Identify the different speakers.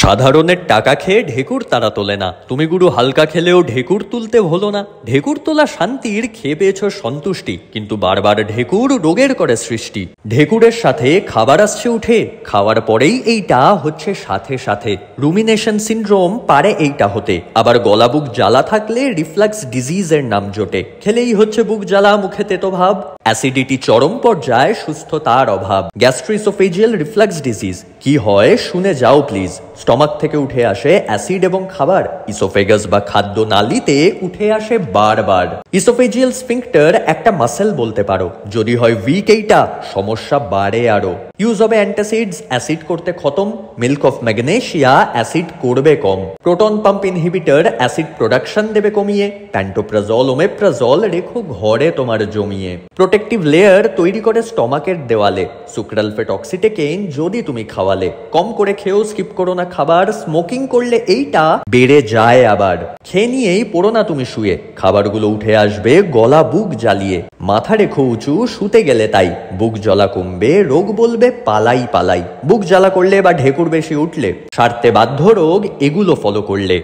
Speaker 1: সাধারণের টাকা খেয়ে ঢেকুর তারা তোলে না। তুমি গুরু হালকা খেলেও ঢেকুর তুলতে হলো না। ঢেকুর তোলা শান্তির, খেয়ে পেয়েছ সন্তুষ্টি, কিন্তু বারবার ঢেকুর রোগের করে সৃষ্টি। ঢেকুরের সাথে খাবার আসছে উঠে, খাওয়ার পরেই এইটা হচ্ছে সাথে সাথে। রুমিনেশন সিনড্রোম পারে এইটা হতে। আবার গলা বুক জ্বালা থাকলে রিফ্লাক্স ডিজিজের নাম জোটে। খেলেই হচ্ছে বুক জ্বালা, মুখে তেতো ভাব। অ্যাসিডিটি চরম পর্যায়ে, সুস্থতার অভাব। গ্যাস্ট্রোইসোফেজিয়াল রিফ্লাক্স ডিজিজ কি হয় শুনে যাও প্লিজ। স্টমাক থেকে উঠে আসে অ্যাসিড এবং খাবার, ইসোফেগাস বা খাদ্য নালীতে উঠে আসে বারবার। ইসোফেজিয়াল স্ফিংক্টার একটা মাসেল বলতে পারো। যদি হয় উইক এইটা, সমস্যা বাড়ে আরো। ইউজ হবে অ্যান্টাসিডস, অ্যাসিড করতে খতম। মিল্ক অফ ম্যাগনেসিয়া, অ্যাসিড করবে কম। Proton pump inhibitor, acid production দেবে কমিয়ে। প্যান্টোপ্রাজল, ওমেপ্রাজল রেখো ঘরে তোমার জমিয়ে। প্রোটেক্টিভ লেয়ার তৈরি করে স্টমাকের দেওয়ালে। সুক্রালফেট অক্সিটেকেইন যদি তুমি খাওয়ালে। কম করে খেয়েও স্কিপ করো না খাবার। স্মোকিং করলে এইটা বেড়ে যায় আবার। খেয়ে নিয়েই পড়ো না তুমি শুয়ে, খাবারগুলো উঠে আসবে গলা বুক জ্বালিয়ে। মাথা রেখো উঁচু শুতে গেলে, তাই বুক জ্বালা কমবে, রোগ বলবে পালাই পালাই। বুক জ্বালা করলে বা ঢেকুর বেশি উঠলে, সারতে বাধ্য রোগ এগুলো ফলো করলে।